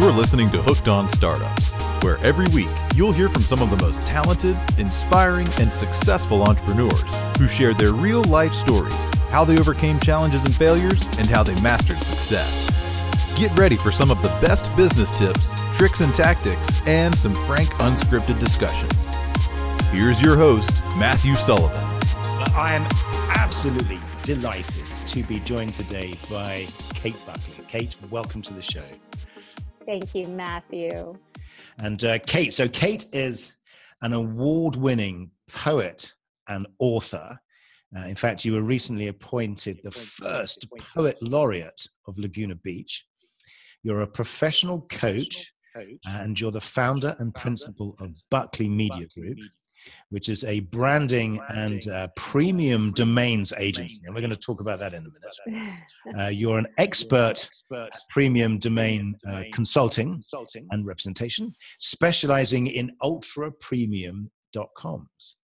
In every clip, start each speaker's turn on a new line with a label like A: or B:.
A: You're listening to Hooked on Startups, where every week you'll hear from some of the most talented, inspiring, and successful entrepreneurs who shared their real-life stories, how they overcame challenges and failures, and how they mastered success. Get ready for some of the best business tips, tricks and tactics, and some frank, unscripted discussions. Here's your host, Matthew Sullivan.
B: I am absolutely delighted to be joined today by Kate Buckley. Kate, welcome to the show.
C: Thank you, Matthew.
B: And Kate is an award-winning poet and author. In fact, you were recently appointed the first poet laureate of Laguna Beach. You're a professional coach, and you're the founder and principal of Buckley Media Group, which is a branding and premium domains agency. And we're going to talk about that in a minute. You're an expert at premium domain consulting and representation, specializing in ultra premium .coms.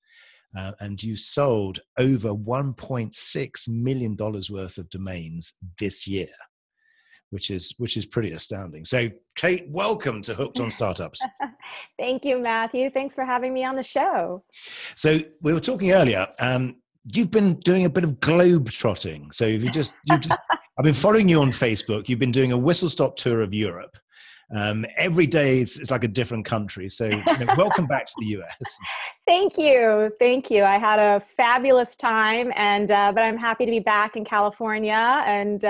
B: And you sold over $1.6 million worth of domains this year, which is pretty astounding. So, Kate, welcome to Hooked on Startups.
C: Thank you, Matthew. Thanks for having me on the show.
B: So we were talking earlier. You've been doing a bit of globe trotting. So you've just. I've been following you on Facebook. You've been doing a whistle-stop tour of Europe. Every day it's like a different country. So welcome back to the US.
C: Thank you. I had a fabulous time, and but I'm happy to be back in California, and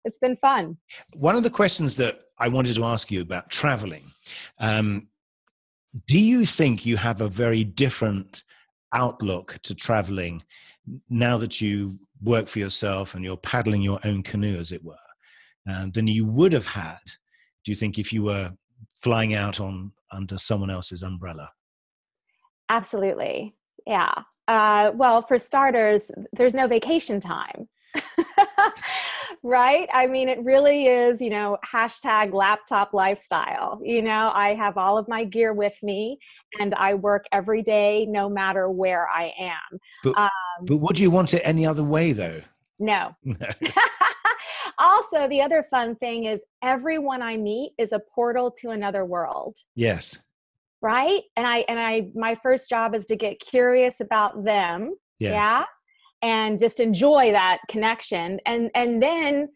C: it's been fun.
B: One of the questions that I wanted to ask you about traveling, do you think you have a very different outlook to traveling now that you work for yourself and you're paddling your own canoe, as it were, than you would have had, do you think, if you were flying out under someone else's umbrella?
C: Absolutely. Yeah. Well, for starters, there's no vacation time. Right? I mean, it really is, hashtag laptop lifestyle. I have all of my gear with me and I work every day, no matter where I am.
B: But would you want it any other way, though?
C: No. Also, the other fun thing is everyone I meet is a portal to another world.
B: Yes.
C: Right? And my first job is to get curious about them.
B: Yes.
C: Yeah. And just enjoy that connection. And then,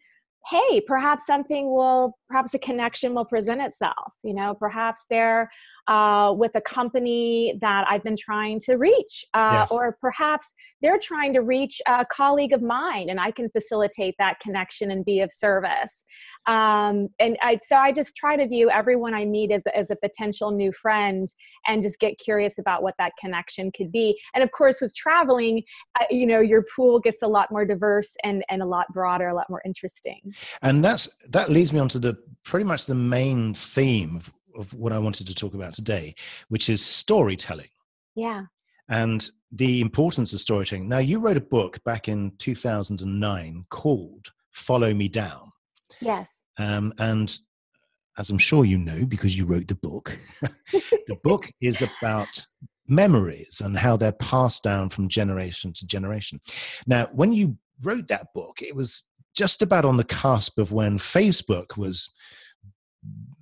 C: hey, perhaps a connection will present itself. Perhaps they're with a company that I've been trying to reach,
B: yes.
C: Or perhaps they're trying to reach a colleague of mine and I can facilitate that connection and be of service. So I just try to view everyone I meet as a potential new friend and just get curious about what that connection could be. And of course, with traveling, your pool gets a lot more diverse and a lot broader, a lot more interesting.
B: And that leads me on to pretty much the main theme of what I wanted to talk about today, which is storytelling.
C: Yeah. And
B: the importance of storytelling. Now, you wrote a book back in 2009 called Follow Me Down.
C: Yes.
B: And as I'm sure you know, because you wrote the book, the book is about memories and how they're passed down from generation to generation. Now, when you wrote that book, it was just about on the cusp of when Facebook was,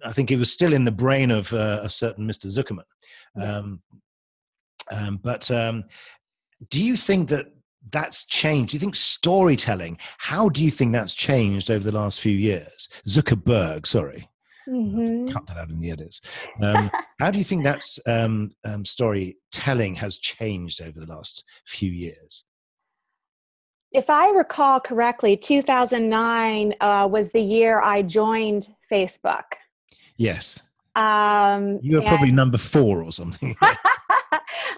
B: I think it was still in the brain of a certain Mr. Zuckerman. But do you think that's changed? Do you think storytelling, how do you think that's changed over the last few years? Zuckerberg, sorry.
C: Mm-hmm.
B: Cut that out in the edits. How do you think that's storytelling has changed over the last few years?
C: If I recall correctly, 2009 was the year I joined Facebook.
B: Yes. You were probably number 4 or something.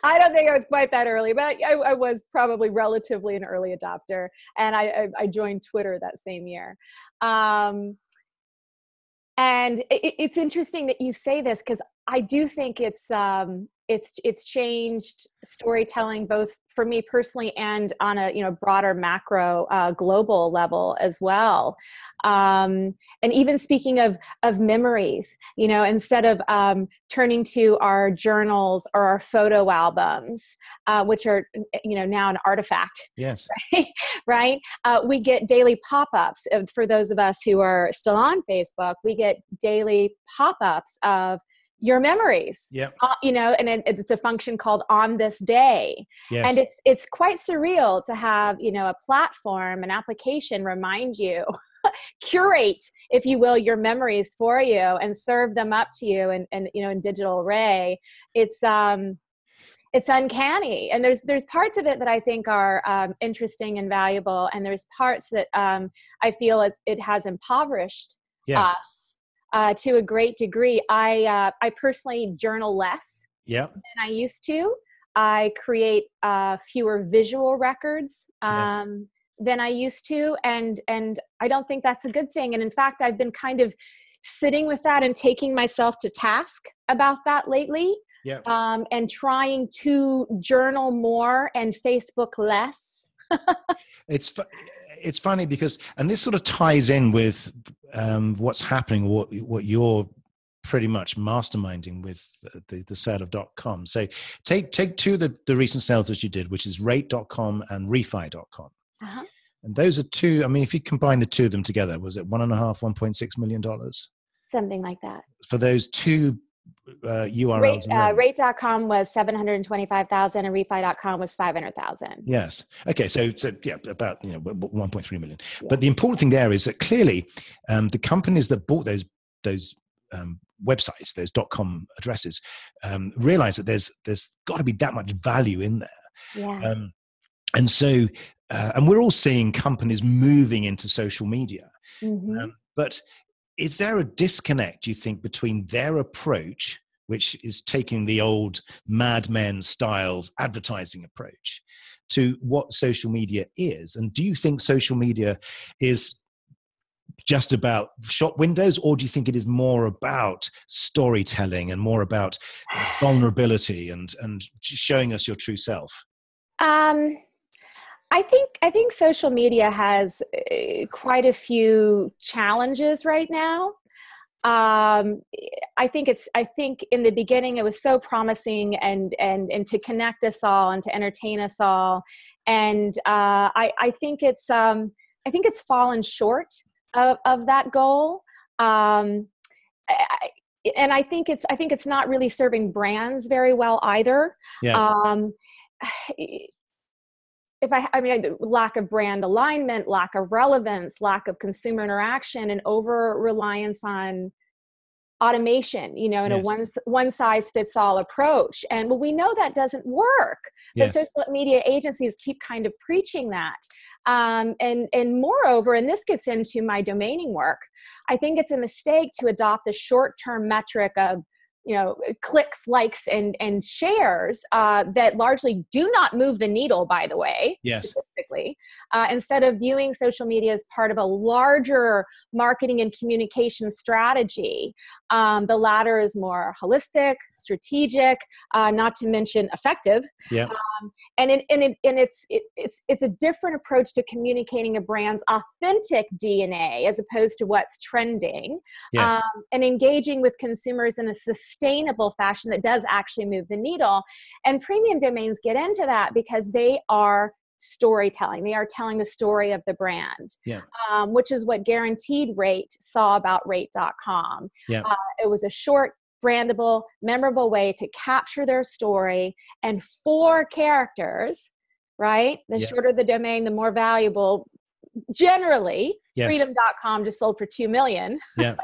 C: I don't think I was quite that early, but I was probably relatively an early adopter. And I joined Twitter that same year. And it's interesting that you say this, because I do think it's it's changed storytelling both for me personally and on a broader macro global level as well. And even speaking of memories, instead of turning to our journals or our photo albums, which are now an artifact.
B: Yes.
C: Right. We get daily pop-ups. For those of us who are still on Facebook, we get daily pop-ups of your memories.
B: Yeah.
C: And it's a function called On This Day.
B: Yes.
C: And it's quite surreal to have, a platform, an application remind you, curate, if you will, your memories for you and serve them up to you in digital array. It's uncanny. And there's parts of it that I think are interesting and valuable. And there's parts that I feel it has impoverished us. To a great degree. I personally journal less than I used to. I create fewer visual records than I used to, and I don't think that's a good thing. And in fact, I've been kind of sitting with that and taking myself to task about that lately. And trying to journal more and Facebook less.
B: It's funny because, and this sort of ties in with what's happening, what you're pretty much masterminding with the sale of .com. So take two of the recent sales that you did, which is rate.com and refi.com. And those are two, I mean, if you combine the two of them together, was it $1.6 million?
C: Something like that.
B: For those two URLs.
C: Rate.com was 725,000 and refi.com was 500,000.
B: Yes. Okay. So yeah, about 1.3 million. Yeah. But the important thing there is that clearly the companies that bought those websites, those .com addresses, realize that there's got to be that much value in there.
C: Yeah.
B: And so and we're all seeing companies moving into social media, but is there a disconnect, you think, between their approach, which is taking the old Mad Men style advertising approach, to what social media is? And do you think social media is just about shop windows, or do you think it is more about storytelling and more about vulnerability and showing us your true self?
C: I think social media has quite a few challenges right now. I think in the beginning it was so promising and to connect us all and to entertain us all, and I think it's fallen short of that goal. And I think it's not really serving brands very well either.
B: Yeah.
C: Lack of brand alignment, lack of relevance, lack of consumer interaction, and over reliance on automation, in a one size fits all approach. And we know that doesn't work. But social media agencies keep kind of preaching that. And moreover, and this gets into my domaining work, I think it's a mistake to adopt the short-term metric of clicks, likes, and shares that largely do not move the needle, by the way, statistically, instead of viewing social media as part of a larger marketing and communication strategy. The latter is more holistic, strategic, not to mention effective.
B: Yeah.
C: And it's a different approach to communicating a brand's authentic DNA as opposed to what's trending.
B: Yes.
C: And engaging with consumers in a sustainable fashion that does actually move the needle. And premium domains get into that because they are storytelling. They are telling the story of the brand, which is what Guaranteed Rate saw about rate.com.
B: Yeah.
C: It was a short, brandable, memorable way to capture their story, and 4 characters, right? The shorter the domain, the more valuable. Generally, freedom.com just sold for $2 million.
B: Yeah.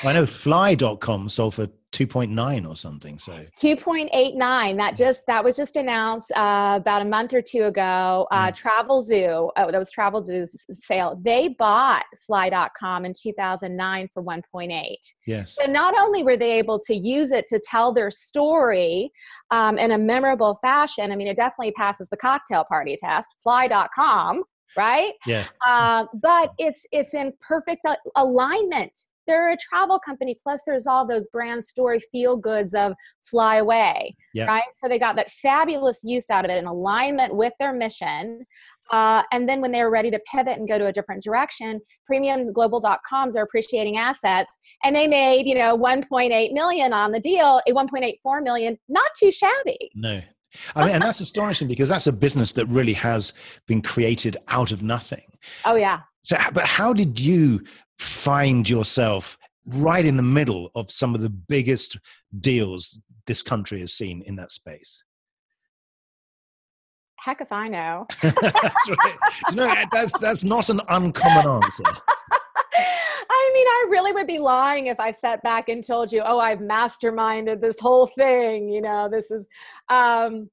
B: I know fly.com sold for 2.9 or something. So
C: 2.89. That was just announced about a month or two ago. Travel Zoo, that was Travel Zoo's sale. They bought fly.com in 2009 for 1.8.
B: Yes.
C: So not only were they able to use it to tell their story in a memorable fashion, I mean, it definitely passes the cocktail party test, fly.com. Right?
B: Yeah.
C: But it's in perfect alignment they're a travel company. Plus there's all those brand story feel goods of fly away, right? So they got that fabulous use out of it in alignment with their mission. And then when they were ready to pivot and go to a different direction, premium global.coms are appreciating assets, and they made, 1.8 million on the deal, a 1.84 million, not too shabby.
B: No. I mean, and that's astonishing because that's a business that really has been created out of nothing.
C: Oh, yeah.
B: So, but how did you find yourself right in the middle of some of the biggest deals this country has seen in that space?
C: Heck if I know.
B: That's right. That's not an uncommon answer.
C: I mean, I really would be lying if I sat back and told you, oh, I've masterminded this whole thing. This is, I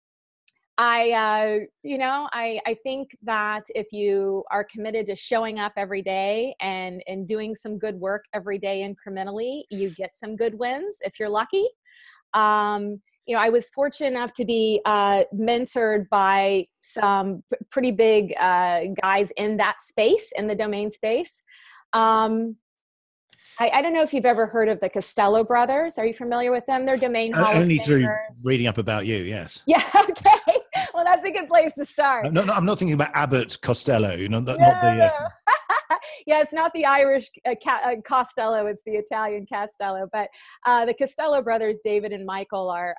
C: think that if you are committed to showing up every day and doing some good work every day incrementally, you get some good wins if you're lucky. I was fortunate enough to be mentored by some pretty big guys in that space, in the domain space. I don't know if you've ever heard of the Costello brothers. Are you familiar with them? They're domain hall of
B: only
C: famers.
B: Through reading up about you, yes.
C: Yeah, okay. Well, that's a good place to start.
B: No, I'm not thinking about Abbott Costello. Not the.
C: Yeah, it's not the Irish Costello, it's the Italian Castello. But the Costello brothers, David and Michael, are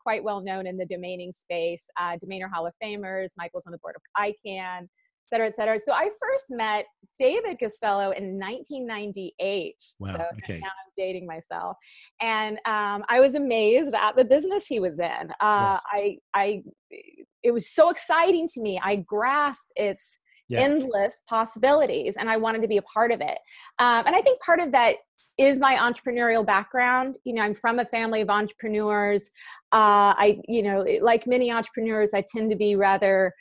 C: quite well known in the domaining space. Domainer Hall of Famers. Michael's on the board of ICANN, et cetera, et cetera. So I first met David Costello in 1998.
B: Wow,
C: so
B: okay.
C: Now I'm dating myself. And I was amazed at the business he was in.
B: Yes.
C: It was so exciting to me. I grasped its endless possibilities, and I wanted to be a part of it. And I think part of that is my entrepreneurial background. I'm from a family of entrepreneurs. Like many entrepreneurs, I tend to be rather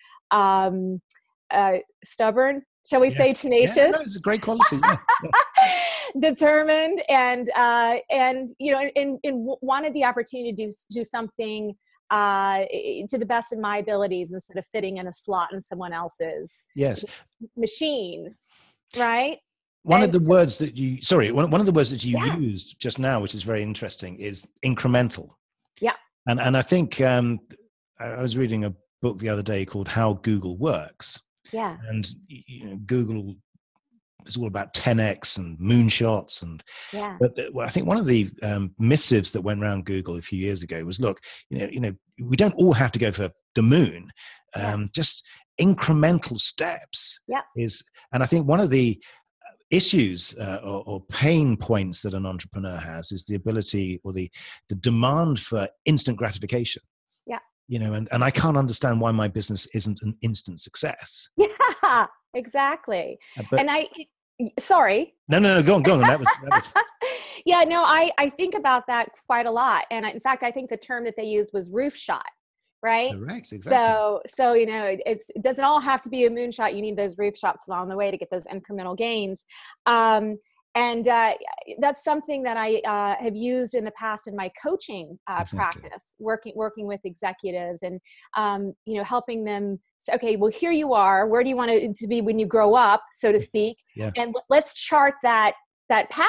C: stubborn, shall we say, tenacious.
B: Yeah, no, it's a great quality. Yeah.
C: Determined, and wanted the opportunity to do something to the best of my abilities instead of fitting in a slot in someone else's machine, right?
B: One of the words that you used just now, which is very interesting, is incremental. Yeah. And I think I was reading a book the other day called How Google Works.
C: Yeah.
B: And Google is all about 10x and moonshots, but I think one of the missives that went around Google a few years ago was, look, we don't all have to go for the moon. Just incremental steps and I think one of the issues or pain points that an entrepreneur has is the ability or the demand for instant gratification. And I can't understand why my business isn't an instant success.
C: Yeah, exactly. Sorry.
B: No, go on. That was.
C: Yeah, no, I think about that quite a lot. And in fact, I think the term that they used was roof shot, right?
B: Correct, exactly.
C: So it doesn't all have to be a moonshot. You need those roof shots along the way to get those incremental gains. And that's something that I have used in the past in my coaching practice, working with executives and, helping them say, okay, well, here you are. Where do you want it to be when you grow up, so to speak? Yeah. And let's chart that path,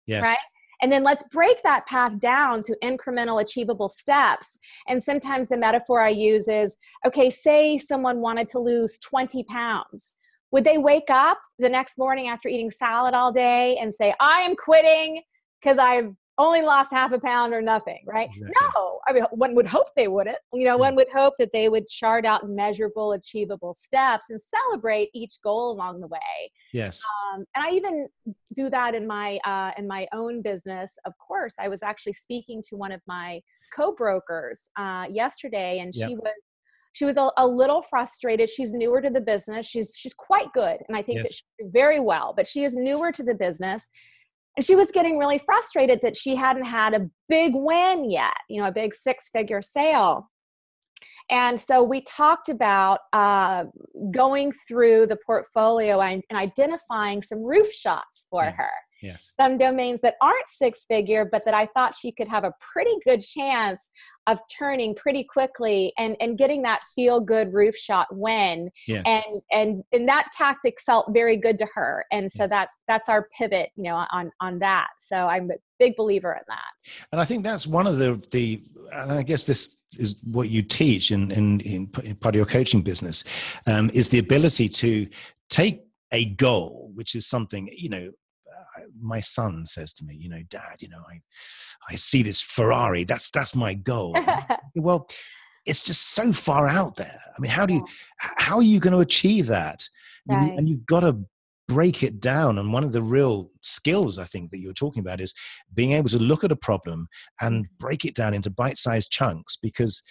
C: right? And then let's break that path down to incremental, achievable steps. And sometimes the metaphor I use is, okay, say someone wanted to lose 20 pounds. Would they wake up the next morning after eating salad all day and say, I am quitting because I've only lost half a pound or nothing, right? Exactly. No, I mean, one would hope they wouldn't. One would hope that they would chart out measurable, achievable steps and celebrate each goal along the way.
B: Yes.
C: And I even do that in my own business. Of course, I was actually speaking to one of my co-brokers yesterday, and she was a little frustrated. She's newer to the business. She's quite good, and I think that she did very well, but she is newer to the business. And she was getting really frustrated that she hadn't had a big win yet, a big 6-figure sale. And so we talked about going through the portfolio and identifying some roof shots for her.
B: Yes.
C: some domains that aren't six-figure, but that I thought she could have a pretty good chance of turning pretty quickly and getting that feel-good roof shot win.
B: Yes.
C: And that tactic felt very good to her. And so that's our pivot, on that. So I'm a big believer in that.
B: And I think that's one of the and I guess this is what you teach in part of your coaching business, is the ability to take a goal, which is something, my son says to me, Dad, I see this Ferrari. That's my goal. Well, it's just so far out there. I mean, how are you going to achieve that?
C: Right.
B: And you've got to break it down. And one of the real skills I think that you're talking about is being able to look at a problem and break it down into bite-sized chunks, because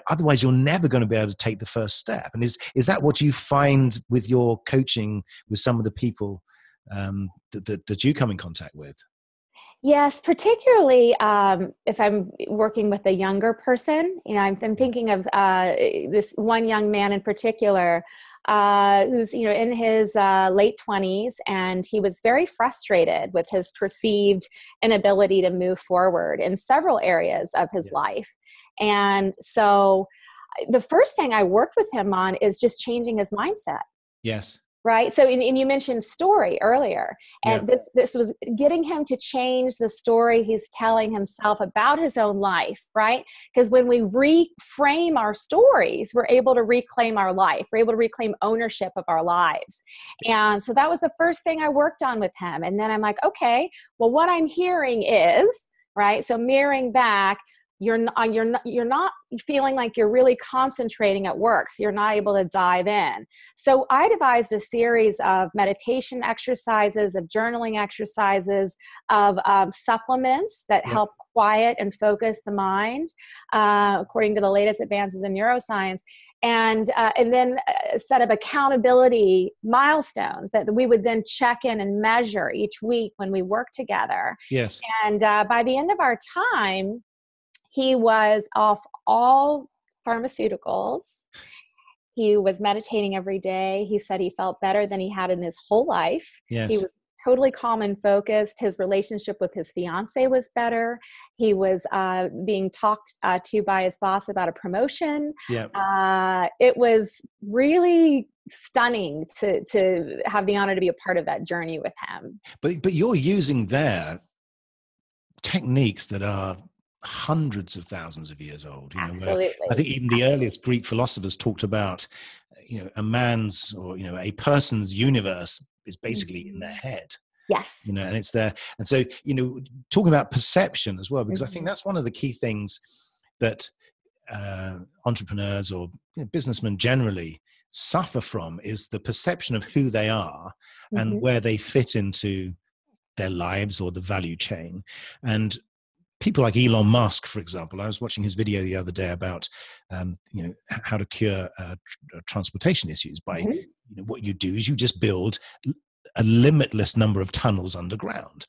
B: otherwise you're never going to be able to take the first step. And is that what you find with your coaching with some of the people that you come in contact with?
C: Yes, particularly if I'm working with a younger person. I'm thinking of this one young man in particular who's in his late 20s, and he was very frustrated with his perceived inability to move forward in several areas of his life. And so the first thing I worked with him on is just changing his mindset.
B: Yes.
C: Right. So, and you mentioned story earlier, and this was getting him to change the story he's telling himself about his own life, right? Because when we reframe our stories, we're able to reclaim our life. We're able to reclaim ownership of our lives. And so that was the first thing I worked on with him. And then I'm like, okay, well, what I'm hearing is, right? So mirroring back, you're not feeling like you're really concentrating at work, so you're not able to dive in. So I devised a series of meditation exercises, of journaling exercises, of supplements that help quiet and focus the mind, according to the latest advances in neuroscience, and then a set of accountability milestones that we would then check in and measure each week when we work together.
B: Yes.
C: And by the end of our time, he was off all pharmaceuticals. He was meditating every day. He said he felt better than he had in his whole life.
B: Yes.
C: He was totally calm and focused. His relationship with his fiance was better. He was being talked to by his boss about a promotion.
B: Yeah.
C: It was really stunning to have the honor to be a part of that journey with him.
B: But you're using their techniques that are hundreds of thousands of years old.
C: Absolutely.
B: I think even the earliest Greek philosophers talked about, a man's or a person's universe is basically in their head.
C: Yes.
B: And it's there. And so, talking about perception as well, because I think that's one of the key things that entrepreneurs or businessmen generally suffer from, is the perception of who they are and where they fit into their lives or the value chain. And people like Elon Musk, for example, I was watching his video the other day about, how to cure transportation issues by, what you do is you just build a limitless number of tunnels underground,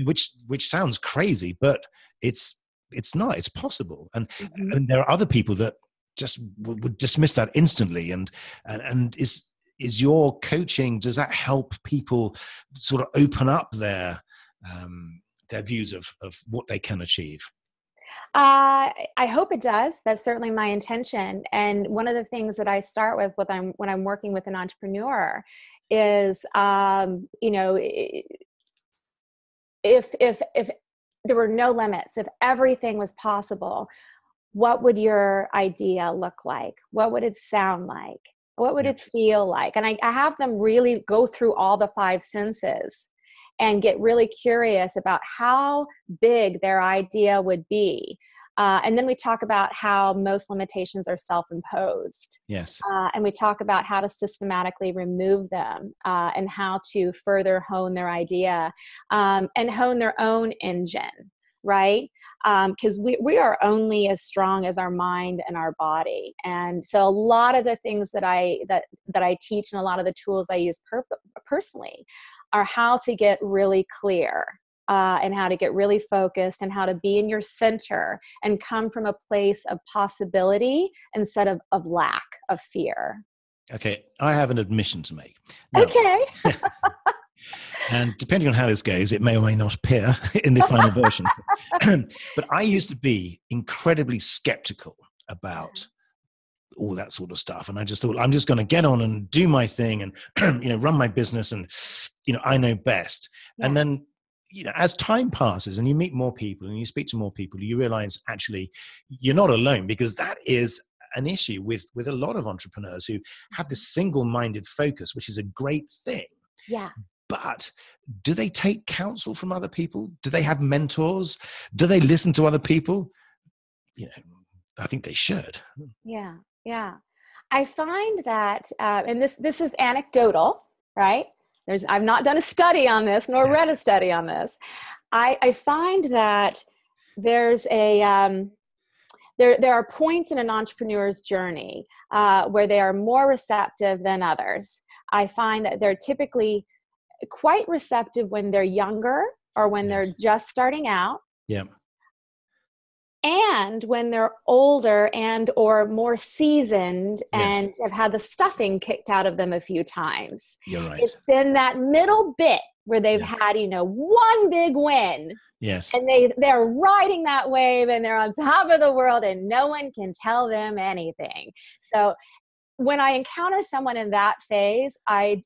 B: which sounds crazy, but it's not. It's possible, and there are other people that just would dismiss that instantly. And is your coaching, does that help people sort of open up their views of what they can achieve?
C: I hope it does. That's certainly my intention. And one of the things that I start with when I'm working with an entrepreneur is, if there were no limits, if everything was possible, what would your idea look like? What would it sound like? What would it feel like? And I have them really go through all the 5 senses and get really curious about how big their idea would be. And then we talk about how most limitations are self-imposed.
B: Yes.
C: And we talk about how to systematically remove them, and how to further hone their idea, and hone their own engine, right? Because we are only as strong as our mind and our body. And so a lot of the things that I teach, and a lot of the tools I use personally, are how to get really clear, and how to get really focused, and how to be in your center and come from a place of possibility instead of lack, of fear.
B: Okay, I have an admission to make. Now,
C: okay.
B: And depending on how this goes, it may or may not appear in the final version. But I used to be incredibly skeptical about all that sort of stuff. And I just thought, I'm just going to get on and do my thing and, run my business and, I know best.
C: Yeah.
B: And then, as time passes and you meet more people and you speak to more people, you realize actually you're not alone, because that is an issue with a lot of entrepreneurs who have this single-minded focus, which is a great thing.
C: Yeah.
B: But do they take counsel from other people? Do they have mentors? Do they listen to other people? I think they should.
C: Yeah. Yeah. I find that, and this is anecdotal, right? I've not done a study on this, nor read a study on this. I find that there's there are points in an entrepreneur's journey where they are more receptive than others. I find that they're typically quite receptive when they're younger or when they're just starting out.
B: Yeah.
C: And when they're older and or more seasoned and have had the stuffing kicked out of them a few times.
B: You're right.
C: It's in that middle bit where they've had, one big win.
B: Yes.
C: And they're riding that wave and they're on top of the world and no one can tell them anything. So when I encounter someone in that phase, I'm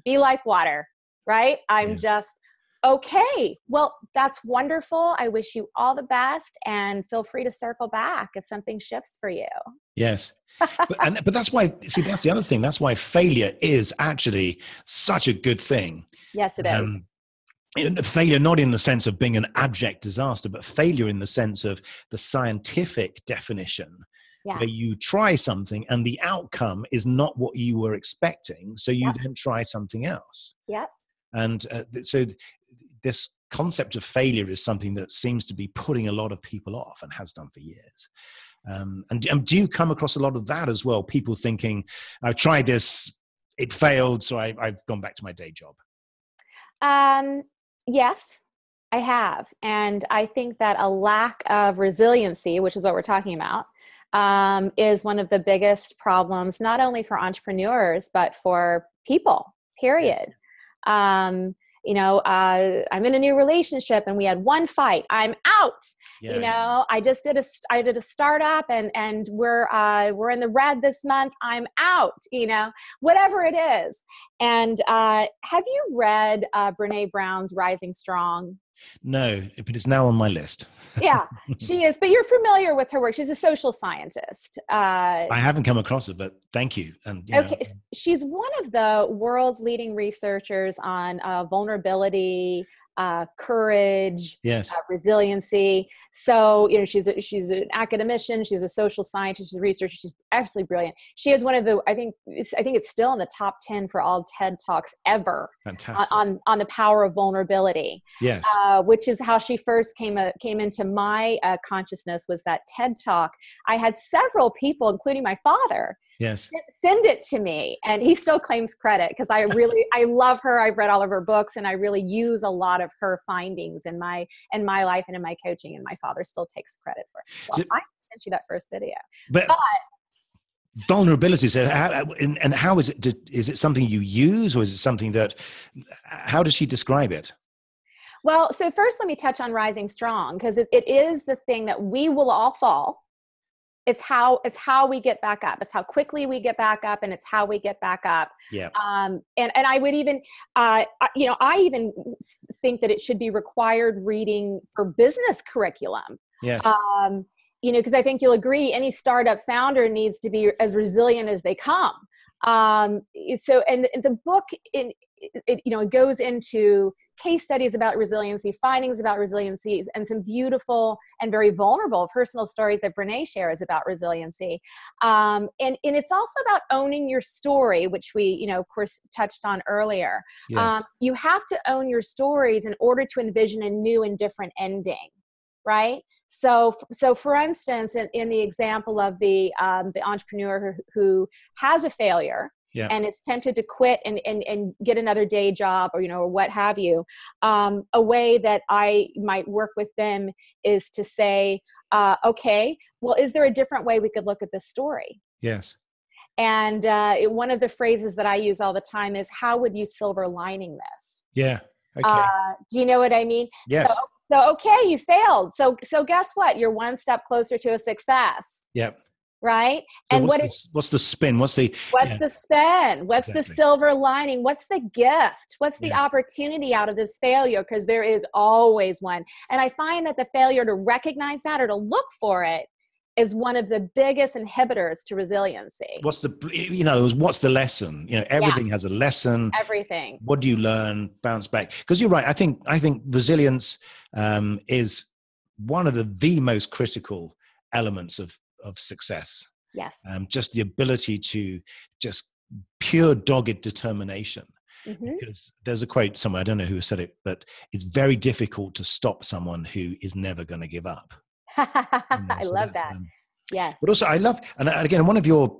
C: be like water, right? I'm just, okay, well, that's wonderful. I wish you all the best and feel free to circle back if something shifts for you.
B: Yes. But that's why, that's the other thing. That's why failure is actually such a good thing.
C: Yes, it is.
B: Failure, not in the sense of being an abject disaster, but failure in the sense of the scientific definition. Yeah. Where you try something and the outcome is not what you were expecting. So you then try something else.
C: Yeah.
B: And so this concept of failure is something that seems to be putting a lot of people off and has done for years. And do you come across a lot of that as well? People thinking, I've tried this, it failed, so I've gone back to my day job.
C: Yes, I have. And I think that a lack of resiliency, which is what we're talking about, is one of the biggest problems, not only for entrepreneurs, but for people, period. Yes. I'm in a new relationship and we had one fight. I'm out. I did a startup and we're in the red this month. I'm out. Whatever it is. And have you read Brene Brown's Rising Strong?
B: No, but it's now on my list.
C: Yeah, she is. But you're familiar with her work. She's a social scientist.
B: I haven't come across it, but thank you. And
C: okay, she's one of the world's leading researchers on vulnerability, courage, resiliency. So, she's an academician. She's a social scientist. She's a researcher. She's absolutely brilliant. She is one of the, I think it's still in the top 10 for all TED Talks ever.
B: Fantastic.
C: On the power of vulnerability.
B: Yes.
C: Which is how she first came into my consciousness, was that TED Talk. I had several people, including my father, send it to me, and he still claims credit because I love her. I've read all of her books, and I really use a lot of her findings in my life and in my coaching. And my father still takes credit for it. Well, I sent you that first video, but
B: vulnerability. So how is it? Is it something you use, or is it something that? How does she describe it?
C: Well, so first, let me touch on Rising Strong, because it is the thing that we will all fall. It's how we get back up. It's how quickly we get back up, and it's how we get back up.
B: Yeah.
C: And I would even, I even think that it should be required reading for business curriculum.
B: Yes.
C: Because I think you'll agree, any startup founder needs to be as resilient as they come. So, and the book, it goes into case studies about resiliency, findings about resiliency, and some beautiful and very vulnerable personal stories that Brene shares about resiliency. And it's also about owning your story, which we, of course, touched on earlier.
B: Yes.
C: You have to own your stories in order to envision a new and different ending, right? So for instance, in the example of the entrepreneur who has a failure, and is tempted to quit and get another day job, or what have you. A way that I might work with them is to say, okay, well, is there a different way we could look at this story?
B: Yes.
C: And one of the phrases that I use all the time is, how would you silver lining this?
B: Yeah. Okay.
C: Do you know what I mean?
B: Yes.
C: So okay, you failed. So guess what? You're one step closer to a success.
B: Yep.
C: Right.
B: So
C: And
B: what's the spin? What's the
C: spin? What's
B: exactly.
C: the silver lining? What's the gift? What's the
B: Yes.
C: opportunity out of this failure? Because there is always one. And I find that the failure to recognize that or to look for it is one of the biggest inhibitors to resiliency.
B: What's the lesson? Everything has a lesson.
C: Everything.
B: What do you learn? Bounce back. Because you're right. I think resilience is one of the most critical elements of success.
C: Yes.
B: Just the ability to just pure dogged determination.
C: Mm-hmm.
B: Because there's a quote somewhere, I don't know who said it, but it's very difficult to stop someone who is never going to give up.
C: I love that. Yes.
B: But also I love, and again, in one of your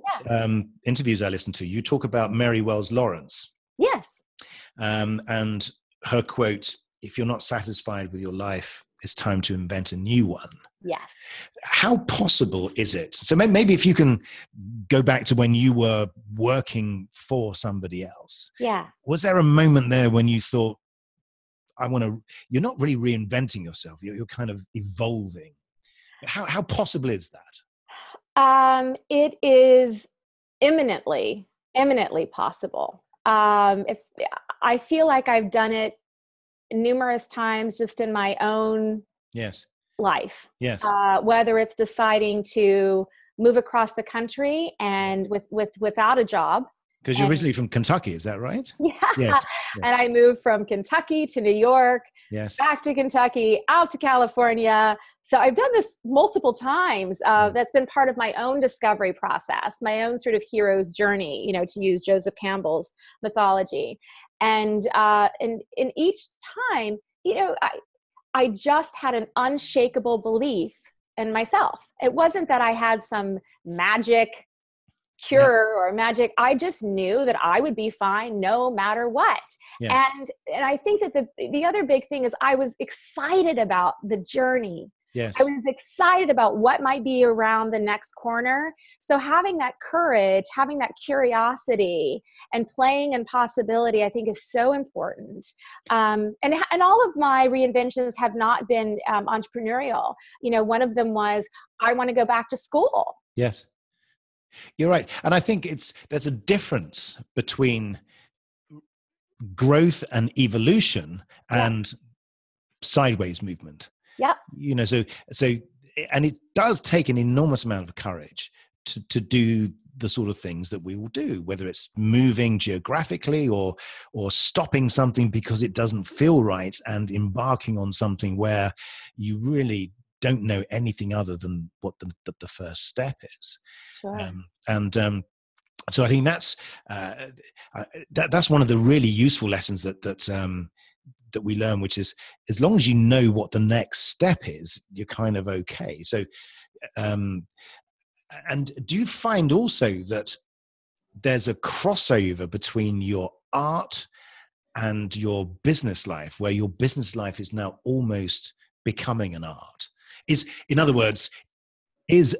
B: interviews I listened to, you talk about Mary Wells Lawrence.
C: Yes.
B: And her quote, if you're not satisfied with your life, it's time to invent a new one.
C: Yes.
B: How possible is it? So maybe if you can go back to when you were working for somebody else.
C: Yeah.
B: Was there a moment there when you thought, you're not really reinventing yourself, you're kind of evolving? How possible is that?
C: It is imminently possible. I feel like I've done it numerous times just in my own life.
B: Yes.
C: Whether it's deciding to move across the country and without a job.
B: Because you're originally from Kentucky, is that right?
C: Yeah.
B: Yes.
C: And I moved from Kentucky to New York, back to Kentucky, out to California. So I've done this multiple times. That's been part of my own discovery process, my own sort of hero's journey, to use Joseph Campbell's mythology. And in each time, I just had an unshakable belief in myself. It wasn't that I had some magic cure or magic. I just knew that I would be fine no matter what.
B: Yes.
C: And I think that the other big thing is I was excited about the journey.
B: Yes.
C: I was excited about what might be around the next corner. So having that courage, having that curiosity, and playing in possibility, I think is so important. And all of my reinventions have not been entrepreneurial. One of them was, I want to go back to school.
B: Yes. You're right. And I think there's a difference between growth and evolution and sideways movement.
C: Yeah.
B: So, and it does take an enormous amount of courage to do the sort of things that we will do, whether it's moving geographically or stopping something because it doesn't feel right and embarking on something where you really don't know anything other than what the first step is.
C: Sure.
B: So I think that's one of the really useful lessons that we learn, which is, as long as you know what the next step is, you're kind of okay. So, and do you find also that there's a crossover between your art and your business life, where your business life is now almost becoming an art? In other words, is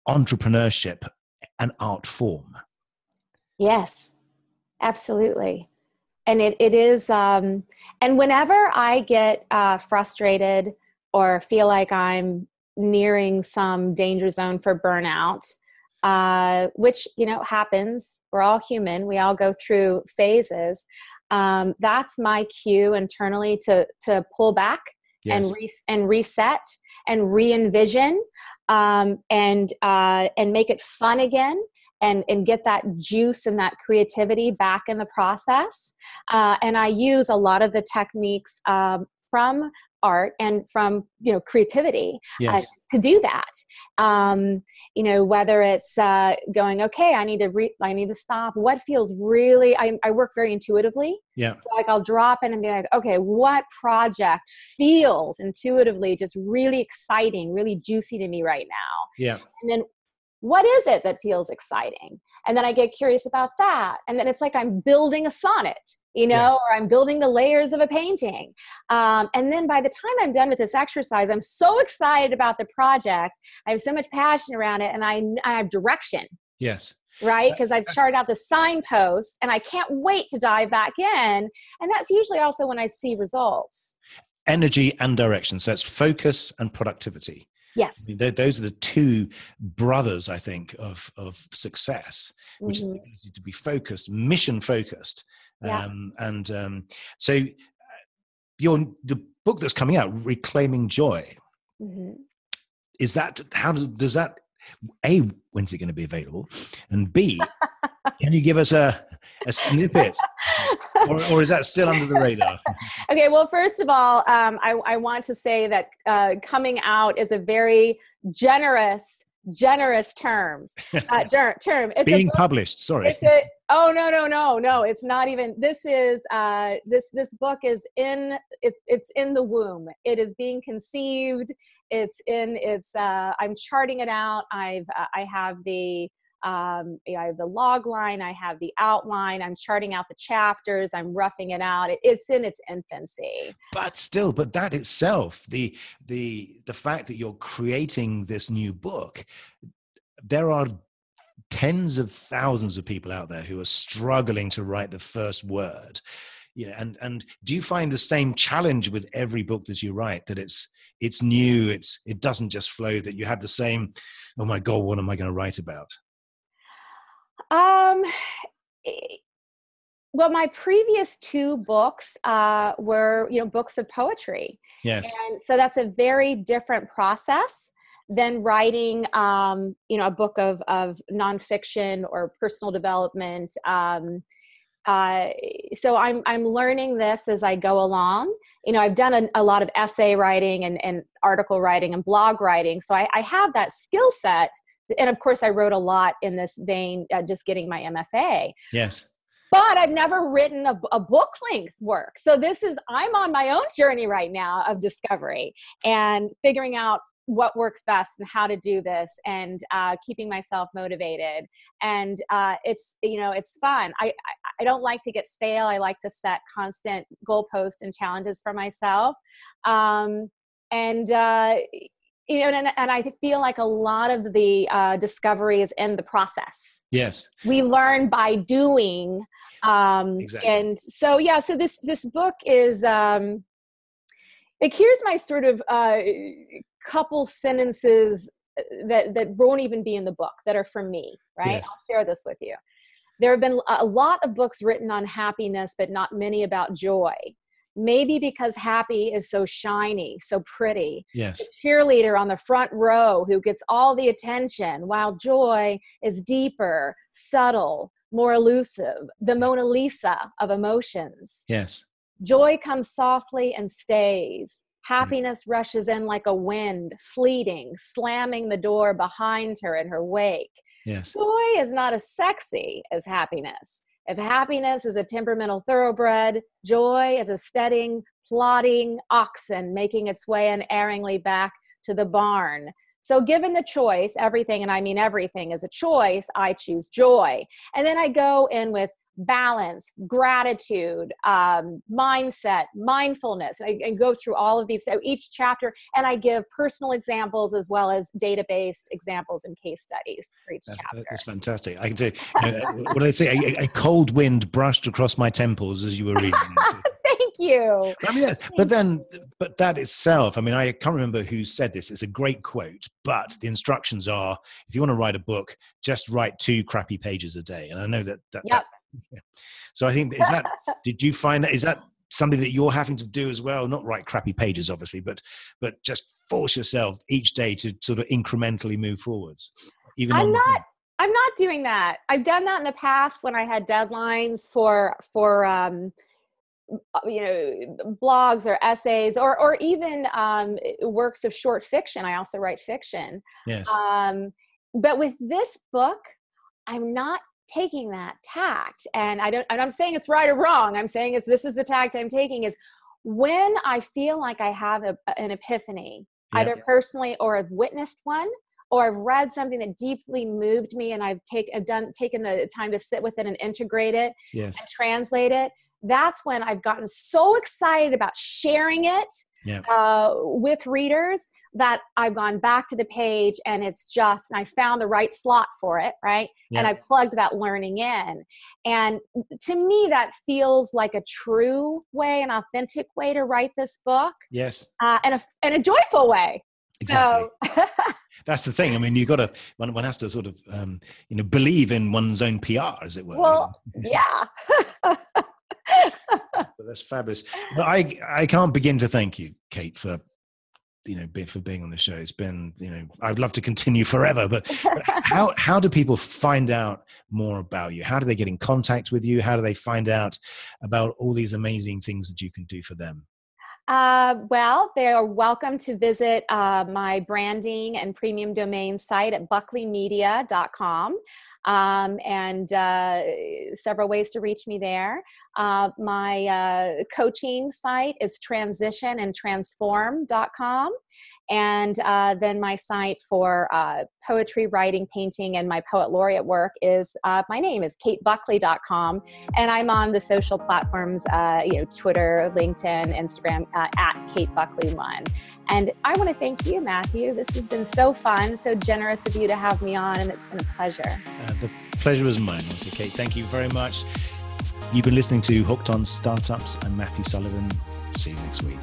B: entrepreneurship an art form?
C: Yes, absolutely. And it is, and whenever I get frustrated or feel like I'm nearing some danger zone for burnout, which, happens, we're all human, we all go through phases. That's my cue internally to pull back. Yes. and reset and re-envision, and make it fun again, and get that juice and that creativity back in the process. And I use a lot of the techniques from art and from creativity to do that. Whether it's going, okay, I need to stop. What feels really? I work very intuitively.
B: Yeah.
C: So I'll drop in and be like, okay, what project feels intuitively just really exciting, really juicy to me right now?
B: Yeah.
C: And then, what is it that feels exciting? And then I get curious about that. And then it's like I'm building a sonnet, or I'm building the layers of a painting. And then by the time I'm done with this exercise, I'm so excited about the project. I have so much passion around it, and I have direction.
B: Yes.
C: right? Because I've charted out the signpost and I can't wait to dive back in. And that's usually also when I see results.
B: Energy and direction. So it's focus and productivity.
C: Yes.
B: I mean, those are the two brothers, I think, of success, which is the ability to be focused, mission focused.
C: Yeah.
B: So the book that's coming out, Reclaiming Joy, is that, does that, A, when's it going to be available? And B, can you give us a snippet? Or is that still under the radar?
C: Okay, well, first of all, I want to say that coming out is a very generous term. It's
B: being published, sorry.
C: No, it's not even. This is this book is it's in the womb. It is being conceived. I'm charting it out. I have the log line, I have the outline, I'm charting out the chapters, I'm roughing it out. It's in its infancy.
B: But that itself, the fact that you're creating this new book, there are tens of thousands of people out there who are struggling to write the first word. And do you find the same challenge with every book that you write, that it's new, it doesn't just flow, that you have the same, oh my God, what am I going to write about?
C: Well, my previous two books were, books of poetry.
B: Yes.
C: And so that's a very different process than writing, a book of nonfiction or personal development. So I'm learning this as I go along. I've done a lot of essay writing and article writing and blog writing. So I have that skill set. And of course, I wrote a lot in this vein, just getting my MFA.
B: Yes.
C: But I've never written a book-length work. So I'm on my own journey right now of discovery and figuring out what works best and how to do this, and keeping myself motivated. And it's fun. I don't like to get stale. I like to set constant goalposts and challenges for myself. And I feel like a lot of the discovery is in the process.
B: Yes.
C: We learn by doing.
B: Exactly.
C: And so this book is, here's my sort of couple sentences that won't even be in the book, that are from me, right?
B: Yes.
C: I'll share this with you. There have been a lot of books written on happiness, but not many about joy. Maybe because happy is so shiny, so pretty.
B: Yes.
C: The cheerleader on the front row who gets all the attention, while joy is deeper, subtle, more elusive, the Mona Lisa of emotions.
B: Yes.
C: Joy comes softly and stays. Happiness rushes in like a wind, fleeting, slamming the door behind her in her wake.
B: Yes.
C: Joy is not as sexy as happiness. If happiness is a temperamental thoroughbred, joy is a steadying, plodding oxen making its way unerringly back to the barn. So given the choice, everything, and I mean everything is a choice, I choose joy. And then I go in with balance, gratitude, mindset, mindfulness. I go through all of these, so each chapter, and I give personal examples as well as data-based examples and case studies for each chapter.
B: That's fantastic. I can say, what did I say? A cold wind brushed across my temples as you were reading.
C: Thank you.
B: I mean, but that itself, I mean, I can't remember who said this. It's a great quote, but the instructions are, if you want to write a book, just write 2 crappy pages a day. And I know that.
C: Yep.
B: So I think, did you find that, is that something that you're having to do as well? Not write crappy pages, obviously, but just force yourself each day to sort of incrementally move forwards. I'm
C: not doing that. I've done that in the past when I had deadlines for blogs or essays or even works of short fiction. I also write fiction.
B: Yes.
C: But with this book, I'm not taking that tact, and I'm saying it's right or wrong. I'm saying this is the tact I'm taking, is when I feel like I have an epiphany, either personally or I've witnessed one, or I've read something that deeply moved me, and I've taken the time to sit with it and integrate it and translate it. That's when I've gotten so excited about sharing it with readers that I've gone back to the page and I found the right slot for it, right?
B: Yeah.
C: And I plugged that learning in. And to me, that feels like a true way, an authentic way to write this book.
B: Yes.
C: And a joyful way.
B: Exactly.
C: So
B: that's the thing. I mean, one has to sort of, believe in one's own PR, as it were.
C: Well, yeah.
B: But that's fabulous. But I can't begin to thank you, Kate, for being on the show. It's been, I'd love to continue forever, but how do people find out more about you? How do they get in contact with you? How do they find out about all these amazing things that you can do for them?
C: Well, they are welcome to visit my branding and premium domain site at buckleymedia.com. And several ways to reach me there. My coaching site is transitionandtransform.com. And then my site for poetry, writing, painting, and my poet laureate work is, my name is katebuckley.com. And I'm on the social platforms, Twitter, LinkedIn, Instagram, at katebuckley1. And I want to thank you, Matthew. This has been so fun, so generous of you to have me on, and it's been a pleasure.
B: The pleasure was mine, Mr. Kate. Thank you very much. You've been listening to Hooked on Startups. I'm Matthew Sullivan. See you next week.